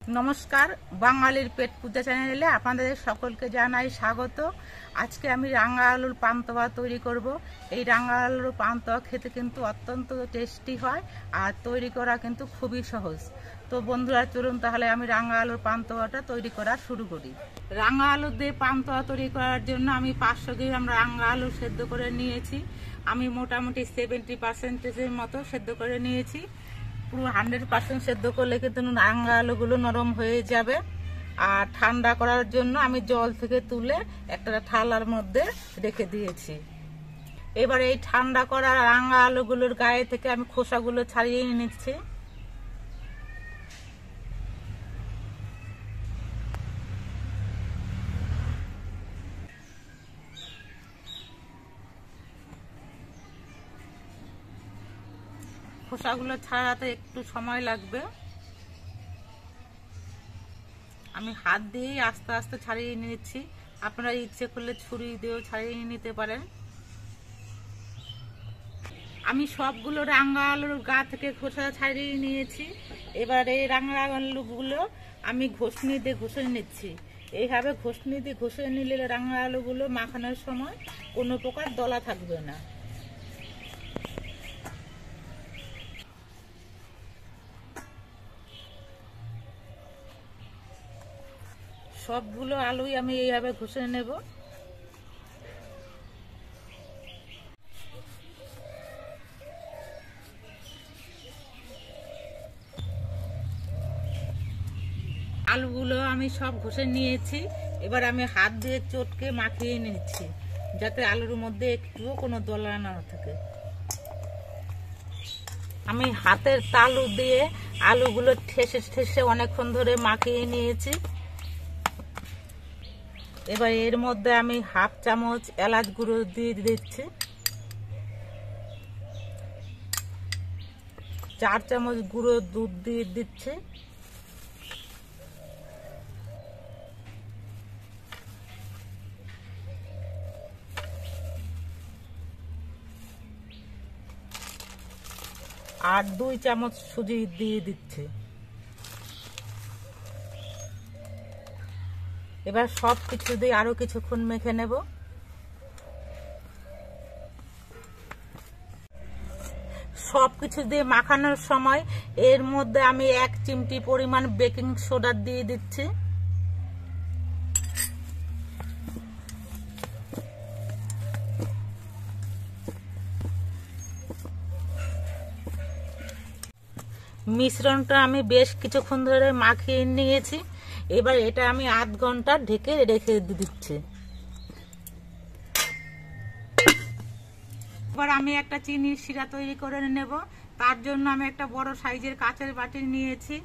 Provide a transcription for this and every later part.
নমস্কার, বাঙালির পেট পূজা চ্যানেলে আপনাদের সকলকে জানাই স্বাগত। আজকে আমি রাঙা আলুর পান্তুয়া তৈরি করব। এই রাঙা আলুর পান্তুয়া খেতে কিন্তু অত্যন্ত টেস্টি হয় আর তৈরি করা কিন্তু খুবই সহজ। তো বন্ধুরা, চলুন তাহলে আমি রাঙা আলুর পান্তুয়াটা তৈরি করা শুরু করি। রাঙা আলু দিয়ে পান্তুয়া তৈরি করার জন্য আমি 500 গ্রাম রাঙা আলু সেদ্ধ করে নিয়েছি। আমি মোটামুটি 70% মতো সেদ্ধ করে নিয়েছি। পুরো 100% সেদ্ধ করলে কিন্তু রাঙা আলুগুলো নরম হয়ে যাবে। আর ঠান্ডা করার জন্য আমি জল থেকে তুলে একটা থালার মধ্যে রেখে দিয়েছি। এবার এই ঠান্ডা করা রাঙা আলুগুলোর গায়ে থেকে আমি খোসাগুলো ছাড়িয়ে নিচ্ছি। খোসাগুলো ছাড়াতে একটু সময় লাগবে। আমি হাত দিয়েই আস্তে আস্তে ছাড়িয়ে নিচ্ছি। আপনারা ইচ্ছে করলে ছুরি দিয়েও ছাড়িয়ে নিতে পারেন। আমি সবগুলো রাঙা আলুর গা থেকে খোসা ছাড়িয়ে নিয়েছি। এবার এই রাঙা আলুগুলো আমি ঘষনি দিয়ে ঘষে নিচ্ছি। এইভাবে ঘষনি দিয়ে ঘষে নিলে রাঙা আলুগুলো মাখানোর সময় কোনো প্রকার দলা থাকবে না। সবগুলো আলুই আমি এইভাবে ঘষে নেব। আলুগুলো আমি সব ঘষে নিয়েছি। এবার আমি হাত দিয়ে চটকে মাখিয়ে নিচ্ছি, যাতে আলুর মধ্যে একটুও কোনো দলা না থাকে। আমি হাতের তালু দিয়ে আলুগুলো ঠেসে ঠেসে অনেকক্ষণ ধরে মাখিয়ে নিয়েছি। এবার এর মধ্যে আমি 1/2 চামচ এলাচ গুঁড়ো দিয়ে দিচ্ছি, 4 চামচ গুঁড়ো দুধ দিয়ে দিচ্ছি, আর 2 চামচ সুজি দিয়ে দিচ্ছি। এবার সব কিছু দিয়ে আরো কিছুক্ষণ মেখে নেব। সবকিছু দিয়ে মাখানোর সময় এর মধ্যে আমি 1 চিমটি পরিমাণ বেকিং সোডা দিয়ে দিচ্ছি। মিশ্রণটা আমি বেশ কিছুক্ষণ ধরে মাখিয়ে নিয়েছি। এবার এটা আমি আধ ঘন্টা ঢেকে রেখে দিচ্ছি। এবার আমি একটা চিনির শিরা তৈরি করে নেব। তার জন্য আমি একটা বড় সাইজের কাচের বাটি নিয়েছি।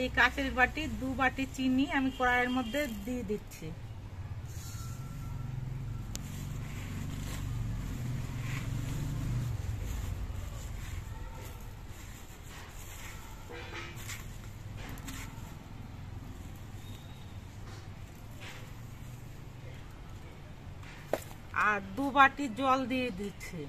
এই কাচের বাটি 2 বাটি চিনি আমি কড়াইয়ের মধ্যে দিয়ে দিচ্ছি। আর 2 বাটি জল দিয়ে দিচ্ছি।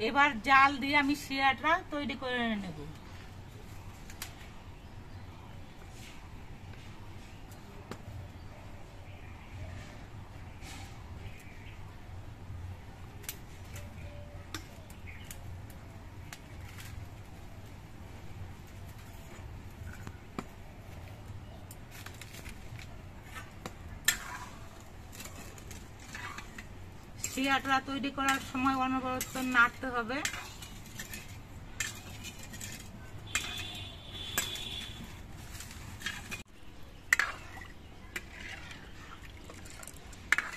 এবার জাল দিয়ে আমি শিরাটা তৈরি করে নেব। শিরাটা তৈরি করার সময় অনবরত নাড়তে হবে।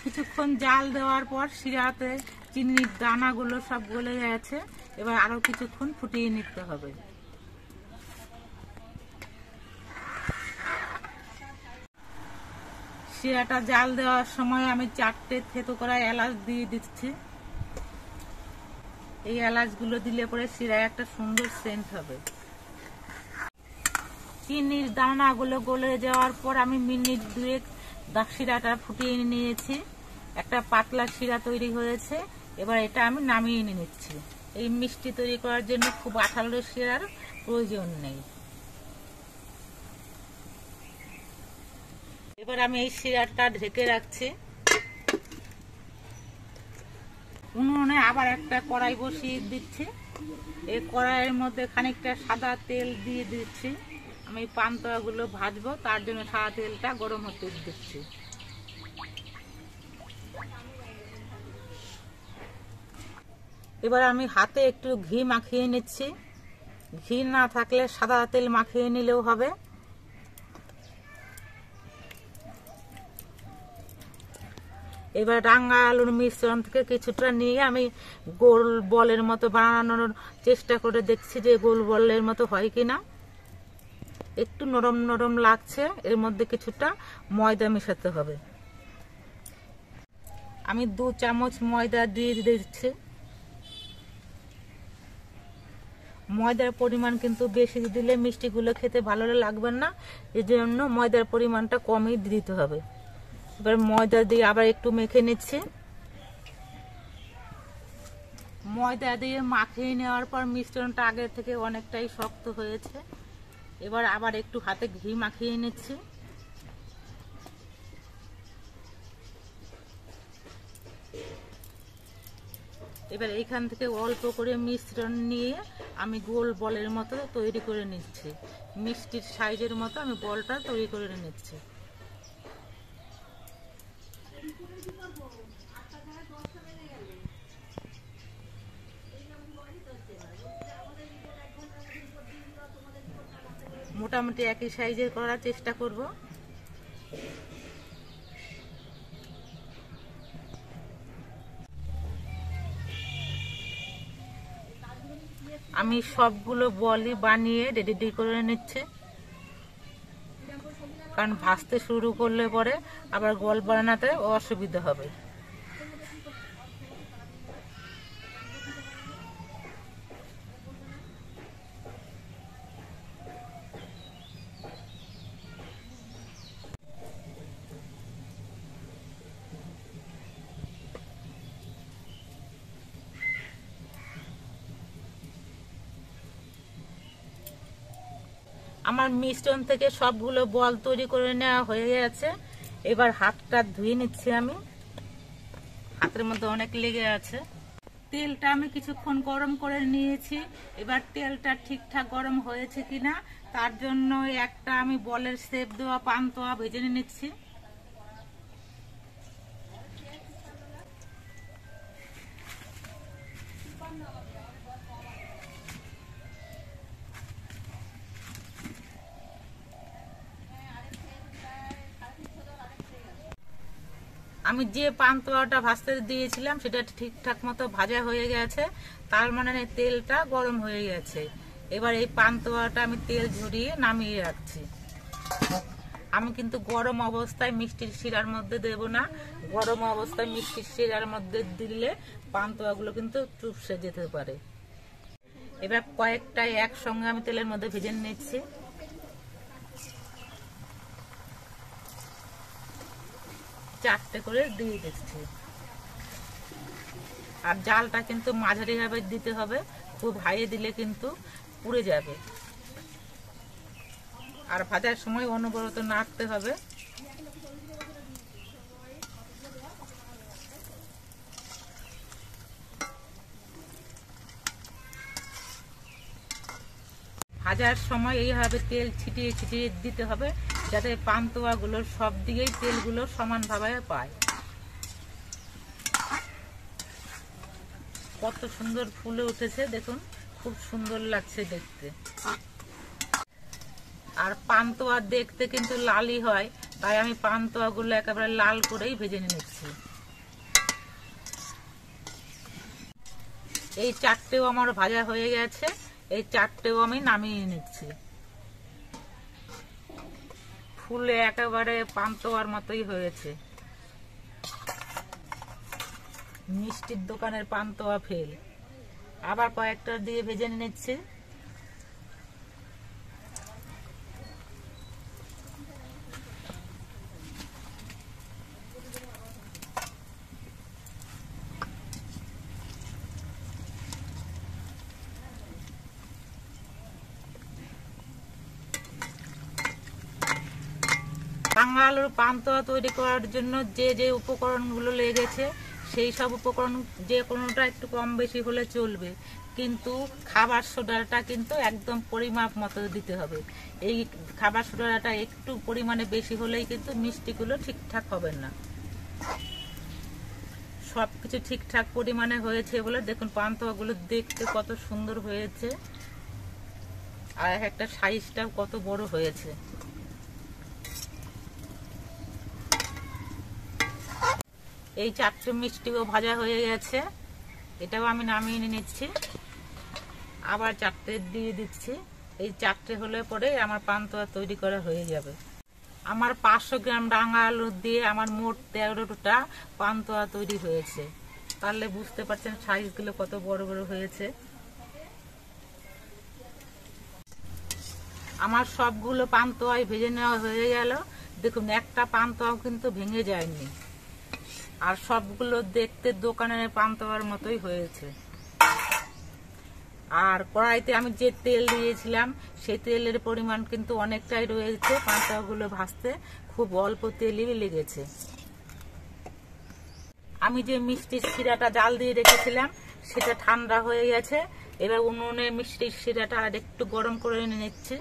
কিছুক্ষণ জাল দেওয়ার পর শিরাতে চিনির দানাগুলো সব গলে গেছে। এবার আরো কিছুক্ষণ ফুটিয়ে নিতে হবে। শিরাটা জাল দেওয়ার সময় আমি 4টে থেতো করা এলাচ দিয়ে দিচ্ছি। এই এলাচগুলো দিলে পরে শিরায় একটা সুন্দর সেন্ট হবে। চিনির দানাগুলো গলে যাওয়ার পর আমি মিনিট 2 শিরাটা ফুটিয়ে নিয়েছি। একটা পাতলা শিরা তৈরি হয়েছে। এবার এটা আমি নামিয়ে নিচ্ছি। এই মিষ্টি তৈরি করার জন্য খুব আঠালো শিরার প্রয়োজন নেই। এবার আমি এই শিরাটা ঢেকে রাখছি। উনুনে আবার একটা কড়াই বসিয়ে দিচ্ছি। এই কড়াইয়ের মধ্যে খানিকটা সাদা তেল দিয়ে দিচ্ছি। আমি পান্তুয়াগুলো ভাজবো, তার জন্য সাদা তেলটা গরম হতে দিচ্ছি। এবার আমি হাতে একটু ঘি মাখিয়ে নিচ্ছি। ঘি না থাকলে সাদা তেল মাখিয়ে নিলেও হবে। এবার রাঙা আলুর মিশ্রণ থেকে কিছুটা নিয়ে আমি গোল বলের মতো বানানোর চেষ্টা করে দেখছি যে গোল বলের মতো হয় কিনা। একটু নরম নরম লাগছে। এর মধ্যে কিছুটা ময়দা মেশাতে হবে। আমি 2 চামচ ময়দা দিয়ে দিচ্ছি। ময়দার পরিমাণ কিন্তু বেশি দিলে মিষ্টিগুলো খেতে ভালো লাগবে না, এই জন্য ময়দার পরিমাণটা কমই দিতে হবে। এবার ময়দা দিয়ে আবার একটু মেখে নিচ্ছি। ময়দা দিয়ে মাখিয়ে নেওয়ার পর মিশ্রণটা আগের থেকে অনেকটাই শক্ত হয়েছে। এবার আবার একটু হাতে ঘি মাখিয়ে নিচ্ছি। এবার এইখান থেকে অল্প করে মিশ্রণ নিয়ে আমি গোল বলের মতো তৈরি করে নিচ্ছি। মিষ্টির সাইজের মতো আমি বলটা তৈরি করে নিচ্ছি। মোটামুটি একই সাইজের করার চেষ্টা করব। আমি সবগুলো বলই বানিয়ে রেডি করে নিচ্ছি, কারণ ভাজতে শুরু করলে পরে আবার গোল বানাতে অসুবিধা হবে। আমার মিশ্রণ থেকে সবগুলো বল তৈরি করে নেওয়া হয়ে গেছে। এবার হাতটা ধুয়ে নিচ্ছি। আমি হাতের মধ্যে অনেক লেগে আছে। তেলটা আমি কিছুক্ষণ গরম করে নিয়েছি। এবার তেলটা ঠিকঠাক গরম হয়েছে কিনা তার জন্য একটা আমি বলের শেপ দেওয়া পান্তুয়া ভেজে নিচ্ছি। আমি যে পান্তুয়াটা ভাজতে দিয়েছিলাম সেটা ঠিকঠাক মতো ভাজা হয়ে গেছে, তার মানে তেলটা গরম হয়ে গেছে। এবার এই পান্তুয়াটা আমি তেল ঝরিয়ে নামিয়ে রাখছি। আমি কিন্তু গরম অবস্থায় মিষ্টির শিরার মধ্যে দেব না। গরম অবস্থায় মিষ্টির শিরার মধ্যে দিলে পান্তুয়াগুলো কিন্তু চুপসে যেতে পারে। এবার কয়েকটা একসঙ্গে আমি তেলের মধ্যে ভেজে নিচ্ছি। চারটে করে দিয়ে দিচ্ছি। আর জালটা কিন্তু মাঝারি ভাবে দিতে হবে, খুব হাইয়ে দিলে কিন্তু পুড়ে যাবে। আর ভাজার সময় অনবরত নাড়তে হবে। ভাজার সময় এইভাবে তেল ছিটিয়ে ছিটিয়ে দিতে হবে, যাতে পান্তুয়াগুলোর সব দিকেই তেলগুলো সমানভাবে পায়। কত সুন্দর ফুলে উঠেছে দেখুন, খুব সুন্দর লাগছে দেখতে। আর পান্তুয়া দেখতে কিন্তু লালই হয়, তাই আমি পান্তুয়াগুলো একেবারে লাল করেই ভেজে নিচ্ছি। এই চারটেও আমার ভাজা হয়ে গেছে। এই চারটেও আমি নামিয়ে নিচ্ছি। ফুলে একেবারে পান্তুয়ার মতোই হয়েছে। মিষ্টির দোকানের পান্তুয়া ফেল। আবার কয়েকটা দিয়ে ভেজে নিচ্ছি। রাঙা আলুর পান্তুয়া তৈরি করার জন্য যে যে উপকরণগুলো লেগেছে সেই সব উপকরণ যে কোনোটা একটু কম বেশি হলে চলবে, কিন্তু খাবার সোডাটা কিন্তু একদম পরিমাপ মতো দিতে হবে। এই খাবার সোডাটা একটু পরিমাণে বেশি হলেই কিন্তু মিষ্টিগুলো ঠিকঠাক হবে না। সবকিছু ঠিকঠাক পরিমাণে হয়েছে বলে দেখুন পান্তুয়াগুলো দেখতে কত সুন্দর হয়েছে, আর একটা সাইজটাও কত বড় হয়েছে। এই 4টে মিষ্টিও ভাজা হয়ে গেছে, এটাও আমি নামিয়ে নিচ্ছি। আবার 4টে দিয়ে দিচ্ছি। এই 4টে হলে পরে আমার পান্তুয়া তৈরি করা হয়ে যাবে। আমার 500 গ্রাম রাঙা আলু দিয়ে আমার মোট 13টা পান্তুয়া তৈরি হয়েছে। তাহলে বুঝতে পারছেন সাইজগুলো কত বড় বড় হয়েছে। আমার সবগুলো পান্তুয়াই ভেজে নেওয়া হয়ে গেল। দেখুন একটা পান্তুয়াও কিন্তু ভেঙে যায়নি, আর সবগুলো দেখতে দোকানের পান্তুয়ার মতোই হয়েছে। আর কড়াইতে আমি যে তেল দিয়েছিলাম সেই তেলের পরিমাণ কিন্তু অনেকটাই রয়েছে। পান্তুয়াগুলো ভাজতে খুব অল্প তেলই লেগেছে। আমি যে মিষ্টির শিরাটা জাল দিয়ে রেখেছিলাম সেটা ঠান্ডা হয়ে গেছে। এবার উনুনে মিষ্টির শিরাটা আর একটু গরম করে নিচ্ছি।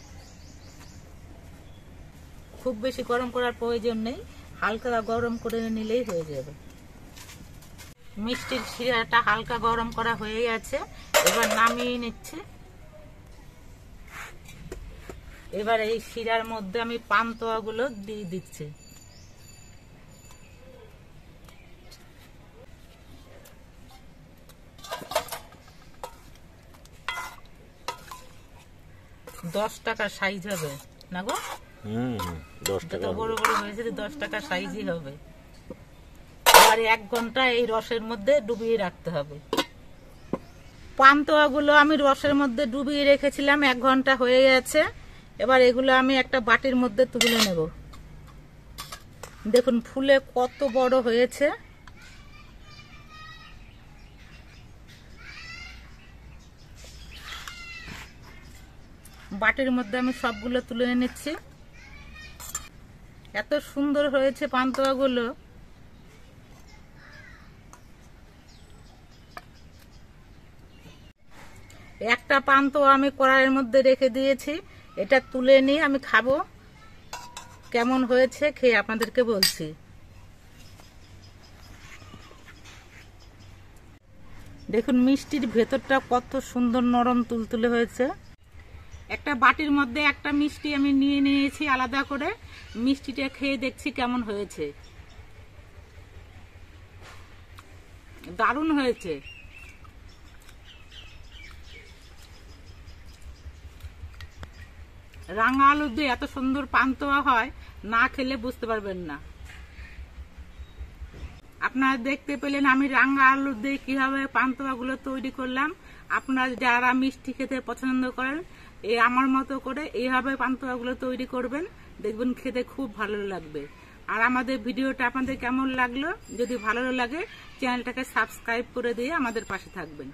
খুব বেশি গরম করার প্রয়োজন নেই, হালকা গরম করে নিলেই হয়ে যাবে। মিষ্টির শিরাটা হালকা গরম করা হয়ে গেছে, এবার নামিয়ে নিচ্ছি। এবার এই শিরার মধ্যে আমি পান্তুয়াগুলো দিয়ে দিচ্ছি। $10 সাইজ হবে না গো? 10 টাকা বড় বড় হয়েছে, 10 টাকা সাইজই হবে। এবার 1 ঘন্টা এই রসের মধ্যে ডুবিয়ে রাখতে হবে। পান্তুয়াগুলো আমি রসের মধ্যে ডুবিয়ে রেখেছিলাম, 1 ঘন্টা হয়ে গেছে। এবার এগুলো আমি একটা বাটির মধ্যে তুলে নেব। দেখুন ফুলে কত বড় হয়েছে। বাটির মধ্যে আমি সবগুলো তুলে নিচ্ছি। এত সুন্দর হয়েছে পান্তুয়াগুলো। একটা পান্তুয়া আমি কড়াইয়ের মধ্যে রেখে দিয়েছি, এটা তুলে নিয়ে আমি খাবো। কেমন হয়েছে খেয়ে আপনাদেরকে বলছি। দেখুন মিষ্টির ভেতরটা কত সুন্দর নরম তুলতুলে হয়েছে। একটা বাটির মধ্যে একটা মিষ্টি আমি নিয়ে নিয়েছি আলাদা করে। মিষ্টিটা খেয়ে দেখছি কেমন হয়েছে। দারুণ হয়েছে। রাঙা আলু দিয়ে এত সুন্দর পান্তুয়া হয়, না খেলে বুঝতে পারবেন না। আপনারা দেখতে পেলেন আমি রাঙা আলু দিয়ে কিভাবে পান্তুয়াগুলো তৈরি করলাম। আপনারা যারা মিষ্টি খেতে পছন্দ করেন আমার মতো করে এইভাবে পান্তুয়াগুলো তৈরি করবেন, দেখবেন খেতে খুব ভালো লাগবে। আর আমাদের ভিডিওটা আপনাদের কেমন লাগলো, যদি ভালো লাগে চ্যানেলটাকে সাবস্ক্রাইব করে দিয়ে আমাদের পাশে থাকবেন।